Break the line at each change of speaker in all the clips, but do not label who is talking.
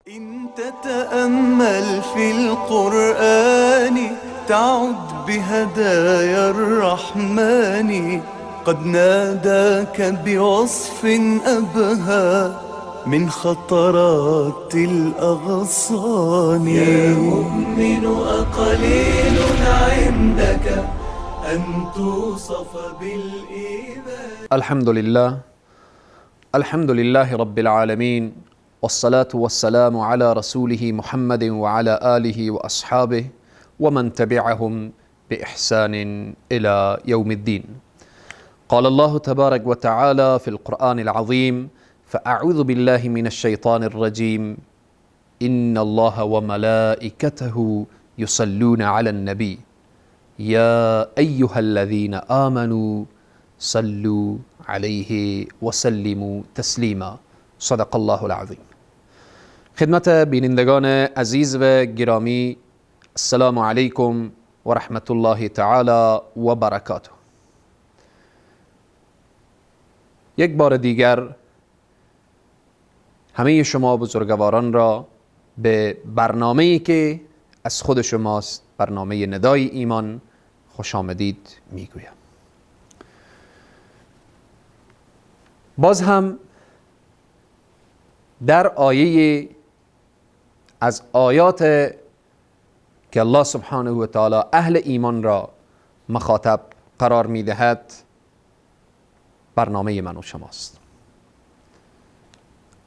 إن تتأمل في القرآن تعد بهدايا الرحمن قد ناداك بوصف أبهى من خطرات الأغصان. يا مؤمن أقليل عندك أن توصف بالإيمان.
الحمد لله رب العالمين، والصلاة والسلام على رسوله محمد وعلى آله وأصحابه ومن تبعهم بإحسان إلى يوم الدين. قال الله تبارك وتعالى في القرآن العظيم: فأعوذ بالله من الشيطان الرجيم إن الله وملائكته يصلون على النبي يا أيها الذين آمنوا صلوا عليه وسلموا تسلیما. صدق الله العظیم. خدمت بینندگان عزیز و گرامی، السلام علیکم و رحمت الله تعالی و برکاته. یک بار دیگر همه شما بزرگواران را به برنامه‌ای که از خود شماست، برنامه ندای ایمان، خوش آمدید میگویم. باز هم در آیه از آیات که الله سبحانه و تعالی اهل ایمان را مخاطب قرار میدهد برنامه من و شماست.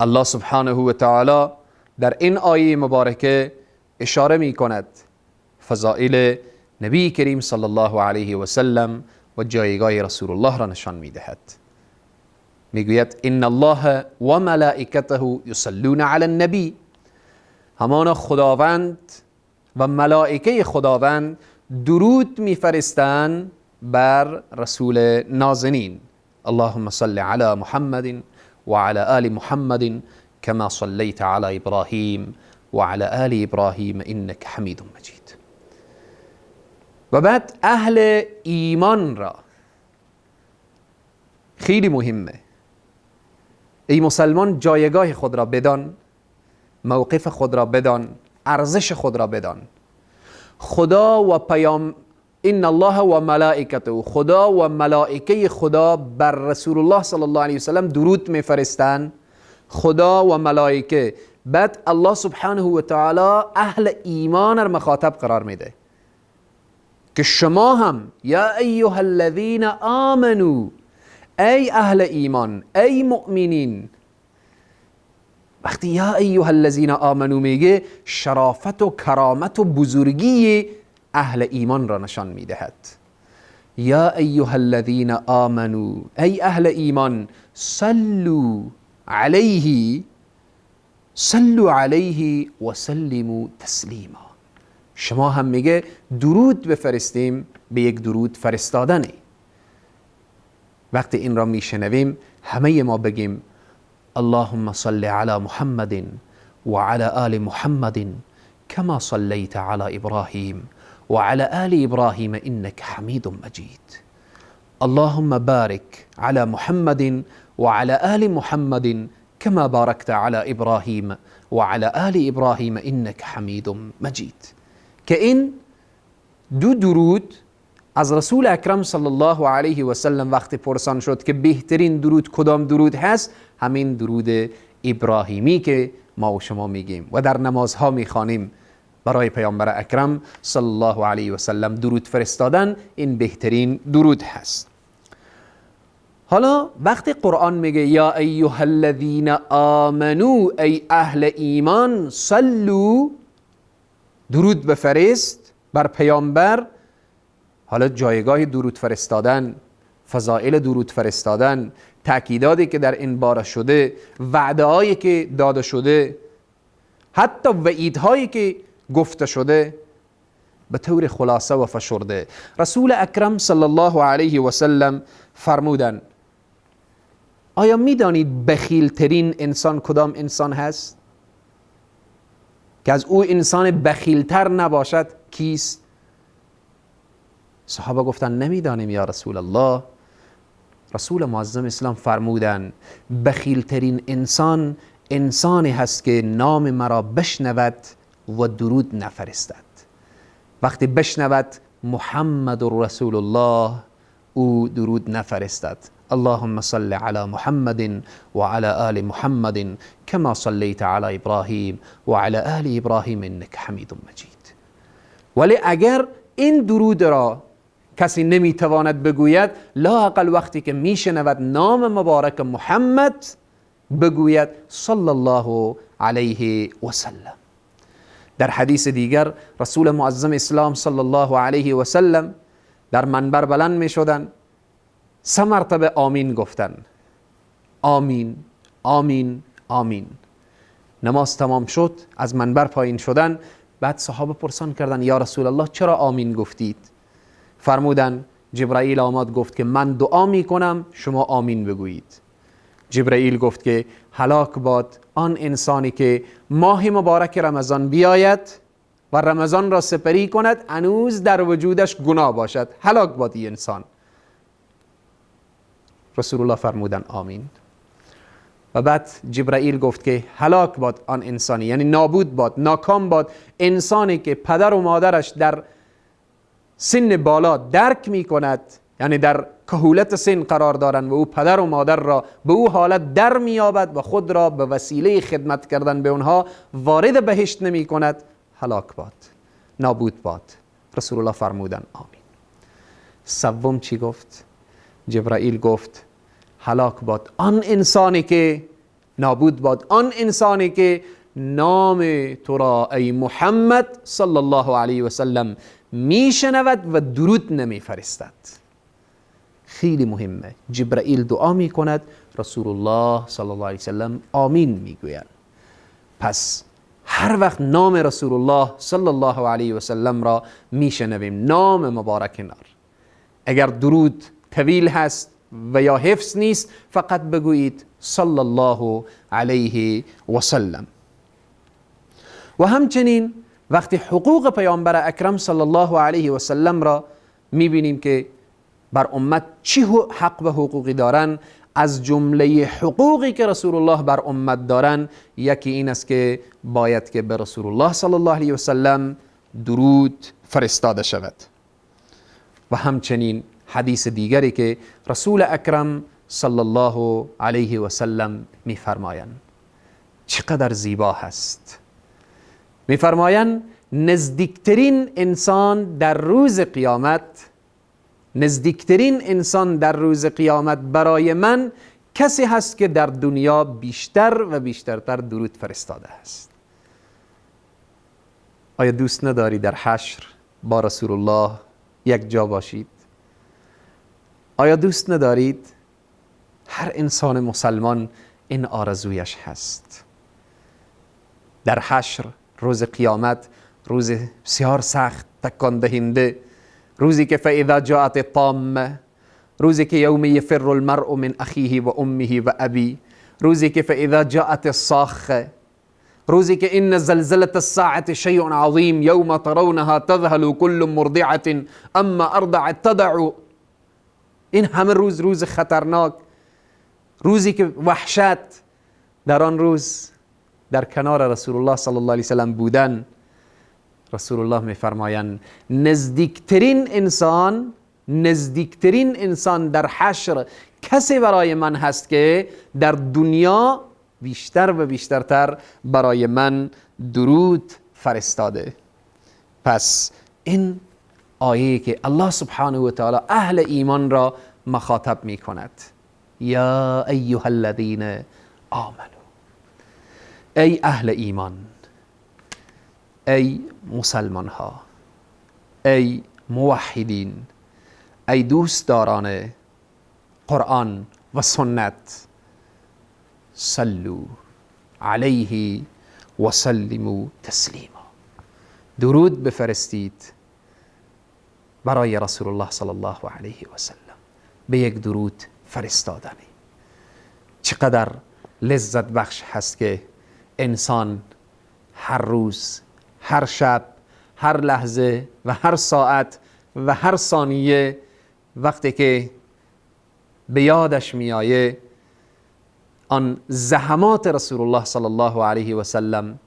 الله سبحانه و تعالی در این آیه مبارکه اشاره می کند فضائل نبی کریم صلی الله علیه و سلم و جایگاه رسول الله را نشان می دهد. می گوید ان الله و ملائکته یصلون علی النبی، همانا خداوند و ملائکه خداوند درود می فرستند بر رسول نازنین. اللهم صل علی محمد وعلى آل محمد كما صليت على إبراهيم وعلى آل إبراهيم إنك حميد مجيد. و بعد اهل ایمان را خیلی مهمه، ای مسلمان جایگاه خود را بدان، موقف خود را بدان، ارزش خود را بدان. خدا و پیام ان الله و ملائکته، خدا و ملائکه خدا بر رسول الله صلی الله علیه و سلم درود میفرستند. خدا و ملائکه. بعد الله سبحانه و تعالی اهل ایمان را مخاطب قرار میده که شما هم یا ایها الذین آمنو، ای اهل ایمان، ای مؤمنین. وقتی یا ایها الذین آمنو میگه شرافت و کرامت و بزرگی اهل ایمان را نشان میدهد. یا ایها الذین آمنو، ای اهل ایمان، صلوا علیه و سلموا تسلیما. شما هم میگه درود بفرستیم، به یک درود فرستادنه. وقتی این را میشنویم همه ما بگیم اللهم صل علی محمد وعلى آل محمد كما صليت على إبراهيم وعلى آل إبراهيم إنك حميد مجيد. اللهم بارك على محمد وعلى آل محمد كما باركت على إبراهيم وعلى آل إبراهيم إنك حميد مجيد. که این دو درود از رسول اکرم صلی الله علیه و سلم وقتی پرسان شد که بهترین درود کدام درود هست، همین درود ابراهیمی که ما و شما میگیم و در نمازها میخوانیم برای پیامبر اکرم صلی الله علیه و سلم درود فرستادن، این بهترین درود هست. حالا وقتی قرآن میگه یا ایها الذین آمنو، ای اهل ایمان، صلو، درود بفرست بر پیامبر. حالا جایگاه درود فرستادن، فضائل درود فرستادن، تأکیداتی که در این باره شده، وعده‌هایی که داده شده، حتی وعیدهایی که گفته شده، به طور خلاصه و فشرده رسول اکرم صلی الله علیه و سلم فرمودن آیا میدانید بخیل ترین انسان کدام انسان هست؟ که از او انسان بخیلتر نباشد کیست؟ صحابه گفتن نمیدانیم یا رسول الله. رسول معظم اسلام فرمودن بخیلترین انسان انسانی هست که نام مرا بشنود و درود نفرستد. وقتی بشنود محمد رسول الله، او درود نفرستد. اللهم صل على محمد وعلى آل محمد كما صليت على ابراهیم وعلى آل ابراهیم انك حمید مجید. ولی اگر این درود را کسی نمیتواند بگوید، لااقل وقتی که میشنود نام مبارک محمد بگوید صلی الله علیه و سلم. در حدیث دیگر رسول معظم اسلام صلی الله علیه و سلم در منبر بلند می شدن، 3 مرتبه آمین گفتن. آمین آمین آمین. نماز تمام شد، از منبر پایین شدن. بعد صحابه پرسان کردن یا رسول الله چرا آمین گفتید؟ فرمودن جبرائیل آمد گفت که من دعا می کنم شما آمین بگویید. جبرائیل گفت که هلاک باد آن انسانی که ماه مبارک رمضان بیاید و رمضان را سپری کند هنوز در وجودش گناه باشد، هلاک باد این انسان. رسول الله فرمودن آمین. و بعد جبرائیل گفت که هلاک باد آن انسانی، یعنی نابود باد، ناکام باد انسانی که پدر و مادرش در سن بالا درک می کند، یعنی در کهولت سن قرار دارند و او پدر و مادر را به او حالت در میابد و خود را به وسیله خدمت کردن به اونها وارد بهشت نمی کند، هلاک باد، نابود باد. رسول الله فرمودن آمین. سوم چی گفت؟ جبرائیل گفت هلاک باد آن انسانی که، نابود باد آن انسانی که نام تو را ای محمد صلی الله علیه و سلم میشنود و درود نمیفرستد. خیلی مهمه. جبرائیل دعا می کند، رسول الله صلی الله علیه و سلم آمین میگوید. پس هر وقت نام رسول الله صلی الله علیه و سلم را میشنویم، نام مبارک نار، اگر درود طویل هست و یا حفظ نیست، فقط بگویید صلی الله علیه و سلم. و همچنین وقتی حقوق پیامبر اکرم صلی الله علیه و سلم را میبینیم که بر امت چی حق و حقوقی دارن، از جمله حقوقی که رسول الله بر امت دارن یکی این است که باید که به رسول الله صلی الله علیه و سلم درود فرستاده شود. و همچنین حدیث دیگری که رسول اکرم صلی الله علیه و سلم میفرمایند چقدر زیبا هست. میفرمایند نزدیکترین انسان در روز قیامت، نزدیکترین انسان در روز قیامت برای من کسی هست که در دنیا بیشتر و بیشترتر درود فرستاده است. آیا دوست نداری در حشر با رسول الله یک جا باشید؟ آیا دوست ندارید؟ هر انسان مسلمان این آرزویش هست. در حشر، روز قیامت، روز بسیار سخت، تکان دهنده، روزی که فاذا جاءت الطامه، روزی که یوم یفر المرء من اخیه و امه و ابی، روزی که فاذا جاءت الصاخه، روزی که ان زلزله الساعه شیء عظیم یوم ترونها تذهل كل مرضعه اما ارضعت تدع. این همه روز خطرناک، روزی که وحشت. در آن روز در کنار رسول الله صلی الله علیه وسلم بودن، رسول الله میفرمایند نزدیکترین انسان در حشر کسی برای من هست که در دنیا بیشتر و بیشترتر برای من درود فرستاده. پس این آیه که الله سبحانه و تعالی اهل ایمان را مخاطب می کند، یا ایها الذین آمنو، ای اهل ایمان، ای مسلمان ها، ای موحدین، ای دوستداران قرآن و سنت، صلوا علیه و سلموا تسلیما، درود بفرستید برای رسول الله صلی الله علیه و سلم. به یک درود فرستادنی چقدر لذت بخش هست که انسان هر روز، هر شب، هر لحظه و هر ساعت و هر ثانیه وقتی که به یادش میآیه آن زحمات رسول الله صلی الله علیه و سلم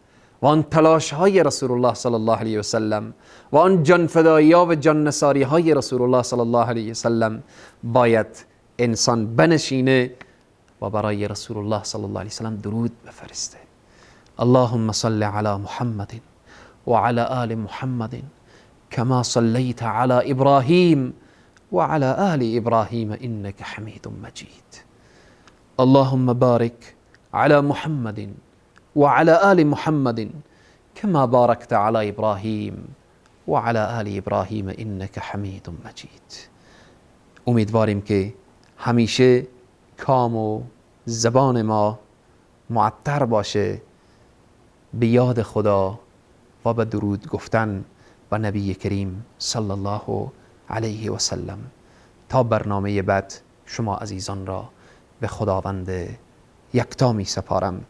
و آن تلاش های رسول الله صلی الله علیه و سلم و آن جان فدایی ها و جان نثاری های رسول الله صلی الله علیه و سلم باید انسان بنشینه و برای رسول الله صلی الله علیه و سلم درود بفرسته. اللهم صل علی محمد و علی آل محمد كما صليت على إبراهيم وعلى آل إبراهيم إنك حميد مجيد. اللهم بارك على محمد وعلى آل محمد كما باركت على إبراهيم وعلى آل إبراهيم إنك حميد مجيد. امیدواریم که همیشه کام و زبان ما معطر باشه به یاد خدا و به درود گفتن و نبی کریم صلی الله علیه و سلم. تا برنامه بعد شما عزیزان را به خداوند یکتا می سپارم.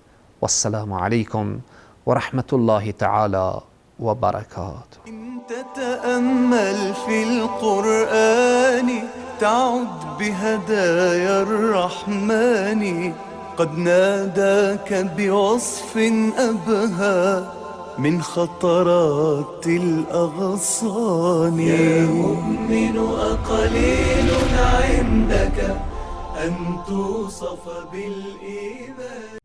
و السلام علیکم و رحمت الله تعالی و برکاته.
إن تتأمل في القرآن تعد بهدايا الرحمن قد ناداك بوصف أبهى من خطرات الأغصان. يا مؤمن أقليل عندك أن توصف بالإيمان.